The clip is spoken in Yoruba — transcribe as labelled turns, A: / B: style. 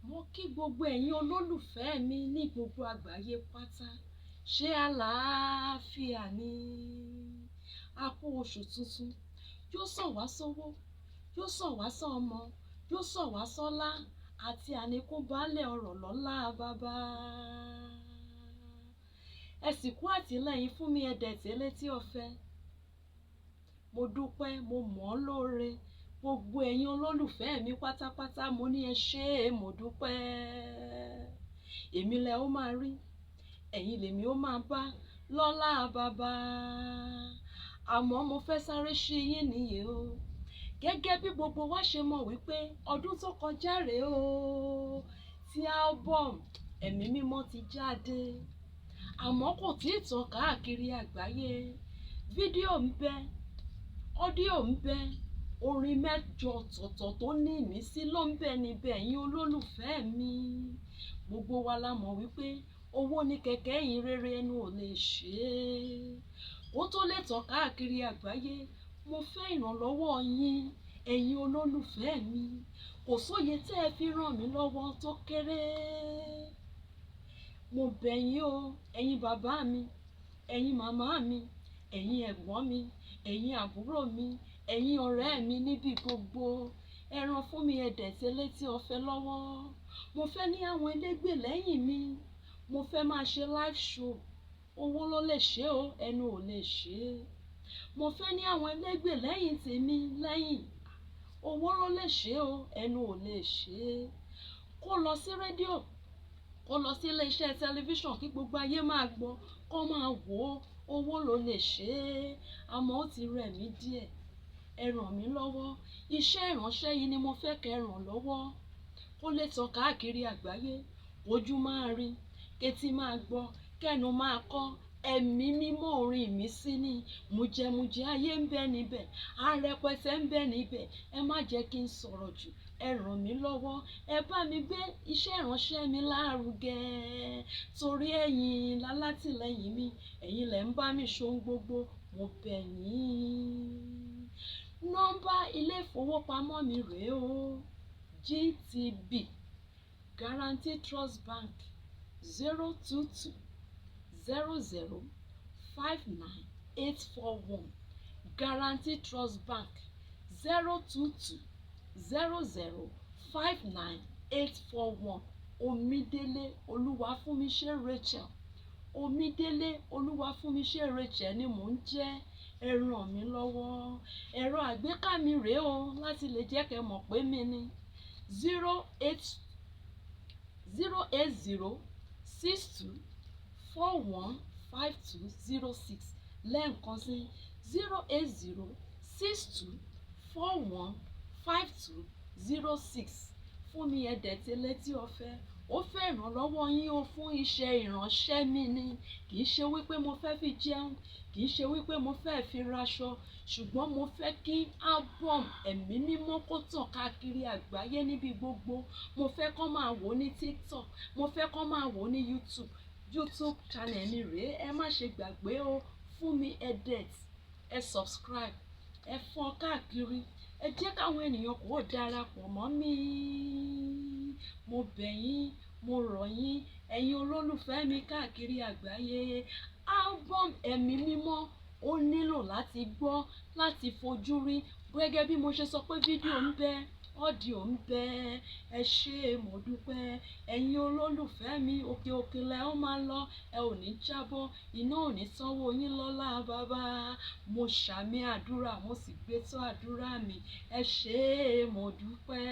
A: Mo kí gbogbo ẹ̀yin olólùfẹ́ mi ní gbogbo àgbáyé pátá. Ṣé àlàáfíà ni? A kú oṣù tuntun. Yóò sàn wá sówó, yóò sàn wá sọ́mọ, yóò sàn wá sọ́lá àti àníkún baálẹ̀ ọrọ̀ lọ́lá bàbá. Ẹ sì kú àtìlẹ́yìn Funmi Edet Eleti Ofe. Mo dúpẹ́, mo mọ̀ ọ́ lóore. Gbogbo ẹ̀yin olólùfẹ́ mi pátápátá mo ní ẹ ṣé, mo dúpẹ́. Èmi lẹ ó máa rí, ẹ̀yin lèmi ó máa bá lọ́lá bàbá. Àmọ́ mo fẹ́ sáré ṣí yín nìyẹn o. Gẹ́gẹ́ bí gbogbo wa ṣe mọ̀ wípé ọdún tó kọjá rèé o tí album Ẹ̀mí Mímọ́ ti jáde. Àmọ́ kò tí ì tàn káàkiri àgbáyé. Fídíò ń bẹ, ọ́díò ń bẹ, orin 8 ọ̀tọ̀ọ̀tọ̀ tó ní ìmísí ló ń bẹ níbẹ̀ ẹ̀yin olólùfẹ́ mi. Gbogbo wa la mọ̀ wípé owó ní kẹ̀kẹ́ ìyìn rere ẹnu ò lè ṣe é. Ó tó lè tàn káàkiri àgbáyé. Mo fẹ́ ìrànlọ́wọ́ yín ẹ̀yin olólùfẹ́ mi. Kò sóye tẹ́ ẹ fi ràn mí lọ́wọ́ tó kéré. Mo bẹ̀ yín o, ẹ̀yin bàbá mi, ẹ̀yin màmá mi, ẹ̀yin ẹ̀gbọ́n mi, ẹ̀yin àbúrò mi, ẹ̀yin ọ̀rẹ́ mi níbi gbogbo. Ẹ ràn Funmi Edet Eleti Ofe lọ́wọ́. Mo fẹ́ ní àwọn ẹlẹ́gbẹ́ lẹ́yìn mi. Mo fẹ́ máa ṣe live show. Owó ló lè ṣe o, ẹnu ò lè ṣe é. Mo fẹ́ ní àwọn ẹlẹ́gbẹ́ lẹ́yìn tèmi lẹ́yìn. Owó ló lè ṣe o, ẹnu ò lè ṣe é. Kó lọ sí rédíò, kó lọ sí ilé-iṣẹ́ tẹlifíṣàn kí gbogbo ayé máa gbọ́, kó máa wò ó. Owó ló lè ṣe é. Àmọ́ ó ti rẹ̀ mí díẹ̀. Ẹ ràn mí lọ́wọ́. Iṣẹ́ ìránṣẹ́ yìí ni mo fẹ́ kẹ́ ràn lọ́wọ́. Kó lè tàn káàkiri àgbáyé. Ojú máa rí, ketí máa gbọ́, kẹ́nu máa kọ́. Ẹ̀mí mímọ́ orin ìmísí ni. Mùjẹmùjẹ ayé ń bẹ níbẹ̀. Arẹpẹtẹ ń bẹ níbẹ̀. Ẹ má jẹ́ kí n sọ̀rọ̀ jù. Ẹ ràn mí lọ́wọ́. Ẹ bá mi gbé iṣẹ́ ìránṣẹ́ mi lárugẹ. Torí ẹ̀yin lálátìlẹ́yìn mi. Ẹ̀yin lẹ ń bá mi ṣohun gbogbo. Mo bẹ̀ yín. Nọ́mbà ilé ìfowópamọ́ mi rèé o. GTB Guarantee Trust Bank 022 00 59841. Guarantee Trust Bank 022 00 59841. Omidele Olúwafúnmiṣẹ́ Rachel. Omidele Olúwafúnmiṣẹ́ Rachel ni mò ń jẹ́. Ẹ ràn mí lọ́wọ́. Ẹ̀rọ àgbéká mi rèé o láti lè jẹ́ kẹ́ mọ̀ pé mi ni 080 62 41 5206. Lẹ́ẹ̀kan sí 080 62 41 5206. Funmi Edet Eleti Ofe. Ó fẹ́ ìrànlọ́wọ́ yín o fún iṣẹ́ ìránṣẹ́ mi ni. Kì í ṣe wípé mo fẹ́ fi jẹun, kì í ṣe wípé mo fẹ́ fi raṣọ, ṣùgbọ́n mo fẹ́ kí album Ẹ̀mí Mímọ́ kó tàn káàkiri àgbáyé níbi gbogbo. Mo fẹ́ kó máa wò ní TikTok, mo fẹ́ kó máa wò ní YouTube channel mi rèé. Ẹ má ṣe gbàgbé o, Funmi Edet. Ẹ subscribe, ẹ fọ́n káàkiri. Ẹ jẹ́ káwọn ènìyàn kó darapọ̀ mọ́ mi. Mo bẹ̀ yín, mo rọ̀ yín, ẹ̀yin olólùfẹ́ mi káàkiri àgbáyé. Album Ẹ̀mí Mímọ́ ó nílò láti gbọ́, láti fojú rí. Gẹ́gẹ́ bí mo ṣe sọ pé fídíò ń bẹ, ọ́díò ń bẹ. Ẹ ṣé, mo dúpẹ́. Ẹ̀yin olólùfẹ́ mi, òkè òkè lẹ ó máa lọ. Ẹ ò ní jábọ́, iná ò ní sanwó yín lọ́lá bàbá. Mo ṣàmì àdúrà, mo sì gbé tó àdúrà mi. Ẹ ṣé, mo dúpẹ́.